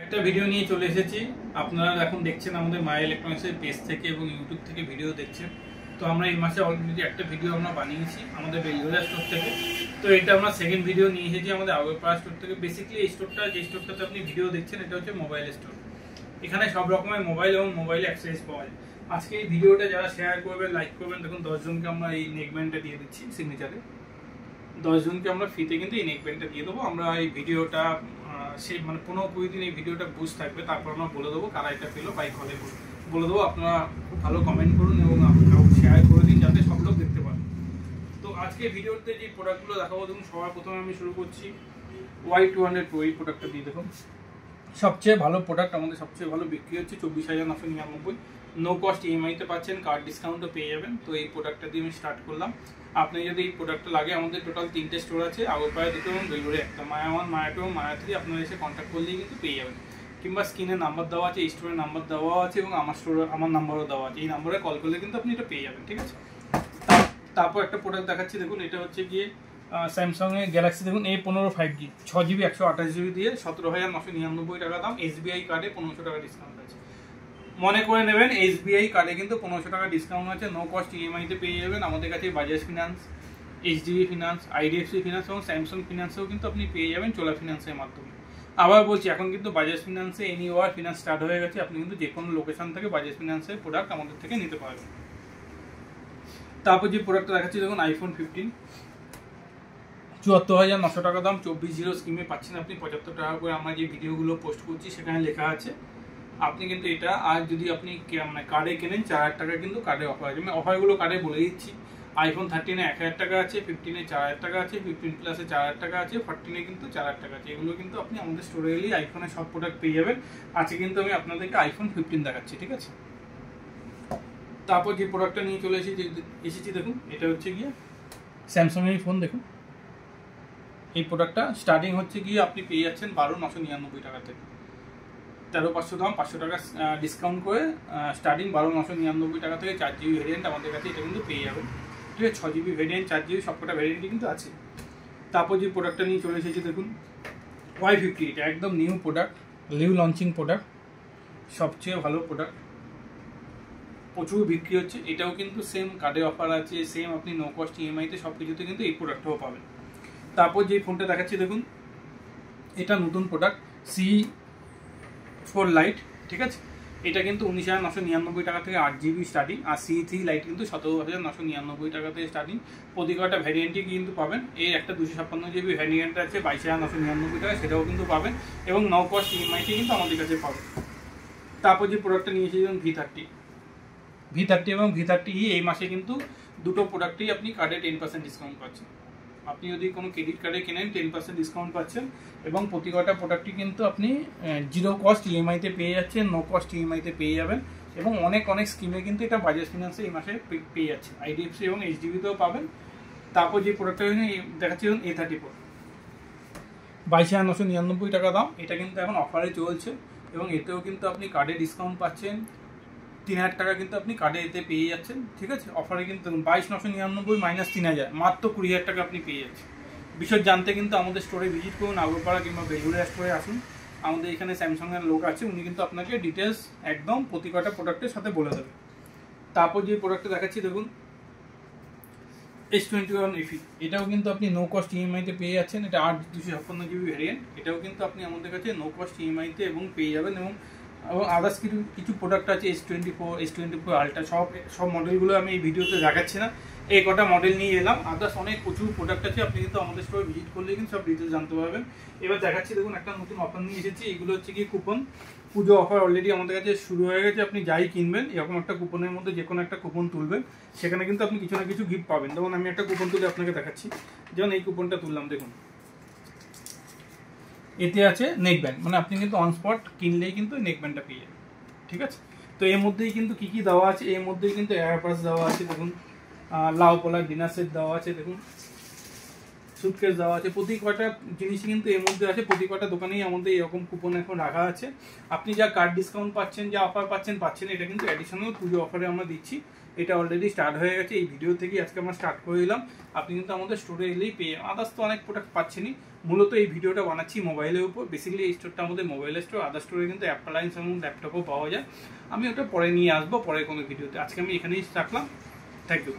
একটা ভিডিও নিয়ে চলে এসেছি। আপনারা এখন দেখছেন আমাদের মায়া ইলেকট্রনিক্সের পেজ থেকে এবং ইউটিউব থেকে ভিডিও দেখছেন। তো আমরা এই মাসে অলরেডি একটা ভিডিও আমরা বানিয়েছি আমাদের বেলঘরিয়া স্টোর থেকে। তো এটা আমরা সেকেন্ড ভিডিও নিয়ে এসেছি আমাদের আগরপাড়া স্টোর থেকে। বেসিক্যালি এই স্টোরটা, যে স্টোরটাতে আপনি ভিডিও দেখছেন, এটা হচ্ছে মোবাইল স্টোর। এখানে সব রকমের মোবাইল এবং মোবাইল অ্যাক্সেসরিজ পাওয়া যায়। আজকে এই ভিডিওটা যারা শেয়ার করবেন, লাইক করবেন, দেখুন 10 জনকে আমরা এই নেকব্যান্ডটা দিয়ে দিচ্ছি সিগনেচারে। 10 জনকে আমরা ফ্রিতে কিন্তু এই নেকব্যান্ডটা দিয়ে দেবো। আমরা এই ভিডিওটা সেই 15-20 দিন এই ভিডিওটা বুঝ থাকবে, তারপর আমরা বলে দেবো কারা এটা পেলো, বাইক হলে বলে দেবো। আপনারা খুব ভালো কমেন্ট করুন এবং শেয়ার করে দিন যাতে সব লোক দেখতে পান। তো আজকে ভিডিওতে যে প্রোডাক্টগুলো দেখাবো, দেখুন সবার প্রথমে আমি শুরু করছি Y200 Pro। এই প্রোডাক্টটা দিয়ে দেখুন সবচেয়ে ভালো প্রোডাক্ট, আমাদের সবচেয়ে ভালো বিক্রি হচ্ছে 24,999। নো কস্ট ইএমআইতে পাচ্ছেন, কার্ড ডিসকাউন্টও পেয়ে যাবেন। তো এই প্রোডাক্টটা দিয়ে আমি স্টার্ট করলাম। আপনি যদি এই প্রোডাক্টটা লাগে, আমাদের টোটাল 3টে স্টোর আছে, আগরপাড়া 2টো এবং বেলঘরিয়া 1টা। মায়া 1, মায়া 2 এবং মায়া 3 আপনারা এসে কন্ট্যাক্ট করলেই কিন্তু পেয়ে যাবেন। কিংবা স্ক্রিনে নাম্বার দেওয়া আছে, এই স্টোরের নাম্বার দেওয়া আছে এবং আমার নাম্বারও দেওয়া আছে। এই নাম্বারে কল করলে কিন্তু আপনি এটা পেয়ে যাবেন, ঠিক আছে। তারপর একটা প্রোডাক্ট দেখাচ্ছি, দেখুন এটা হচ্ছে গিয়ে স্যামসাং এর গ্যালাক্সি, দেখুন A15 5G 6GB 128GB দিয়ে 17,999 টাকা দাম। SBI কার্ডে 1500 টাকা ডিসকাউন্ট আছে। মনে করে নেবেন SBI কার্ডে কিন্তু 1500 টাকা ডিসকাউন্ট আছে। নো কস্ট ইএমআইতে পেয়ে যাবেন। আমাদের কাছে Bajaj finance, HDB finance, IDFC finance এবং স্যামসাং ফিনান্সেও কিন্তু আপনি পেয়ে যাবেন চোলা ফিনান্সের মাধ্যমে। আবার বলছি, এখন কিন্তু বাজাজ ফিনান্সে এনিওয়ার ফিনান্স স্টার্ট হয়ে গেছে। আপনি কিন্তু যে কোনো লোকেশন থেকে বাজাজ ফিনান্সের প্রোডাক্ট আমাদের থেকে নিতে পারবেন। তারপর যে প্রোডাক্টটা দেখাচ্ছি, দেখুন iPhone 15 74,900 টাকা দাম। 24/0 স্কিমে পাচ্ছেন আপনি 75 টাকা করে। আমরা যে ভিডিওগুলো পোস্ট করছি সেখানে লেখা আছে। আপনি কিন্তু এটা, আর যদি আপনি কার্ডে কেনেন 4,000 টাকা কিন্তু কার্ডে অফার আছে। আমি অফারগুলো কার্ডে বলে দিচ্ছি। iPhone 13 এ 1,000 টাকা আছে, 15 এ 4,000 টাকা আছে, 15 প্লাস এ 4,000 টাকা আছে, 14 এ কিন্তু 4,000 টাকা আছে। এগুলো কিন্তু আপনি আমাদের স্টোরে এলেই আইফোনের সব প্রোডাক্ট পেয়ে যাবেন। আজকে কিন্তু আমি আপনাদেরকে iPhone 15 দেখাচ্ছি, ঠিক আছে। তারপর যে প্রোডাক্টটা নিয়ে চলে এসেছি দেখুন, এটা হচ্ছে গিয়ে স্যামসাং এর ফোন। দেখুন এই প্রোডাক্টটা স্টার্টিং হচ্ছে গিয়ে আপনি পেয়ে যাচ্ছেন 12,999 টাকা থেকে। 13,500 দাম, 500 টাকা ডিসকাউন্ট করে স্টার্টিং 12,999 টাকা থেকে। 4GB ভ্যারিয়েন্ট আমাদের কাছে এটা কিন্তু পেয়ে যাবেন, ঠিক আছে। 6GB ভ্যারিয়েন্ট, 4GB সবকটা ভ্যারিয়েন্টই কিন্তু আছে। তারপর যে প্রোডাক্টটা নিয়ে চলে এসেছি দেখুন Y50। এটা একদম new product, new launching product, সবচেয়ে ভালো প্রোডাক্ট, প্রচুর বিক্রি হচ্ছে। এটাও কিন্তু সেম কার্ডে অফার আছে, সেম আপনি নো কস্ট ইএমআইতে সব কিছুতে কিন্তু এই প্রোডাক্টটাও পাবেন। তারপর যে ফোনটা দেখাচ্ছি দেখুন, এটা নতুন প্রোডাক্ট C4 লাইট, ঠিক আছে। এটা কিন্তু 19,999 টাকা থেকে 8GB স্টার্টিং। আর C3 লাইট কিন্তু 17,999 টাকা থেকে স্টার্টিং। প্রতি কটা ভ্যারিয়েন্টই কিন্তু পাবেন। এর একটা 256GB ভ্যারিয়েন্ট আছে 22,999 টাকা, সেটাও কিন্তু পাবেন এবং নো কস্ট ইএমআইতে কিন্তু আমাদের কাছে পাবেন। তারপর যে প্রোডাক্টটা নিয়ে এসেছিলেন V30 এবং V30E, এই মাসে কিন্তু দুটো প্রোডাক্টেই আপনি কার্ডে 10% ডিসকাউন্ট পাচ্ছেন। আপনি যদি কোনো ক্রেডিট কার্ডে কেনেন 10% ডিসকাউন্ট পাচ্ছেন এবং প্রতি কটা প্রোডাক্টই কিন্তু আপনি 0 কস্ট ইএমআইতে পেয়ে যাচ্ছেন, নো কস্ট ইএমআইতে পেয়ে যাবেন। এবং অনেক স্কিমে কিন্তু এটা বাজাজ ফিনান্সে এই মাসে পেয়ে যাচ্ছেন, IDFC এবং HDBতেও পাবেন। তারপর যে প্রোডাক্টটা দেখাচ্ছি A34, 22,999 টাকা দাম। এটা কিন্তু এখন অফারে চলছে এবং এতেও কিন্তু আপনি কার্ডে ডিসকাউন্ট পাচ্ছেন। 3,000 টাকা কিন্তু আপনি কার্ডে এতে পেয়ে যাচ্ছেন, ঠিক আছে। অফারে কিন্তু 22,999 মাইনাস 3,000, মাত্র 20,000 টাকা আপনি পেয়ে যাচ্ছেন। বিষয় জানতে কিন্তু আমাদের স্টোরে ভিজিট করুন, আগরপাড়া কিংবা বেলঘরিয়া স্টোরে আসুন। আমাদের এখানে স্যামসাংয়ের লোক আছে, উনি কিন্তু আপনাকে ডিটেলস একদম প্রতি কটা প্রোডাক্টের সাথে বলে দেবে। তারপর যে প্রোডাক্টটা দেখাচ্ছি দেখুন S21 FE, এটাও কিন্তু আপনি নো কস্ট ইএমআইতে পেয়ে যাচ্ছেন। এটা 8/256GB ভ্যারিয়েন্ট। এটাও কিন্তু আপনি আমাদের কাছে নো কস্ট ইএমআইতে এবং পেয়ে যাবেন। এবং আদার্স কিছু প্রোডাক্ট আছে S24, S24 আলট্রা, সব মডেলগুলো আমি এই ভিডিওতে দেখাচ্ছি না। এই কটা মডেল নিয়ে এলাম, আদার্স অনেক প্রচুর প্রোডাক্ট আছে। আপনি কিন্তু আমাদের স্টোরে ভিজিট করলে কিন্তু সব ডিটেলস জানতে পারবেন। এবার দেখাচ্ছি দেখুন একটা নতুন অফার নিয়ে এসেছি। এগুলো হচ্ছে কি কুপন, পুজো অফার অলরেডি আমাদের কাছে শুরু হয়ে গেছে। আপনি যাই কিনবেন এরকম একটা কুপনের মধ্যে যে কোনো একটা কুপন তুলবেন, সেখানে কিন্তু আপনি কিছু না কিছু গিফট পাবেন। যেমন আমি একটা কুপন তুলে আপনাকে দেখাচ্ছি। যেমন এই কুপনটা তুললাম, দেখুন এতে আছে নেক ব্যান্ড, মানে আপনি কিন্তু অন স্পট কিনলেই কিন্তু নেক ব্যান্ডটা পেয়ে যাবেন, ঠিক আছে। তো এর মধ্যেই কিন্তু কি কি দেওয়া আছে, এর মধ্যেই কিন্তু এয়ারপাস দেওয়া আছে, দেখুন লাউ পোলার ডিনার সেট দেওয়া আছে, দেখুন সুটকেস দেওয়া আছে। প্রতি কটা জিনিসই কিন্তু এর মধ্যে আছে। প্রতি কটা দোকানেই আমাদের এরকম কুপন এখন রাখা আছে। আপনি যা কার্ড ডিসকাউন্ট পাচ্ছেন, যা অফার পাচ্ছেন, এটা কিন্তু অ্যাডিশনাল পুজো অফারে আমরা দিচ্ছি। এটা অলরেডি স্টার্ট হয়ে গেছে, এই ভিডিও থেকেই আজকে আমরা স্টার্ট করে দিলাম। আপনি কিন্তু আমাদের স্টোরে এলেই পেয়ে, আদার্স তো অনেক প্রোডাক্ট পাচ্ছেনই, মূলত এই ভিডিওটা বানাচ্ছি মোবাইলের উপর। বেসিক্যালি এই স্টোরটা আমাদের মোবাইলের স্টোর, আদার স্টোরে কিন্তু অ্যাপ্লায়েন্স এবং ল্যাপটপও পাওয়া যায়। আমি ওটা পরে নিয়ে আসবো পরে কোনো ভিডিওতে। আজকে আমি এখানেই রাখলাম। Thank you.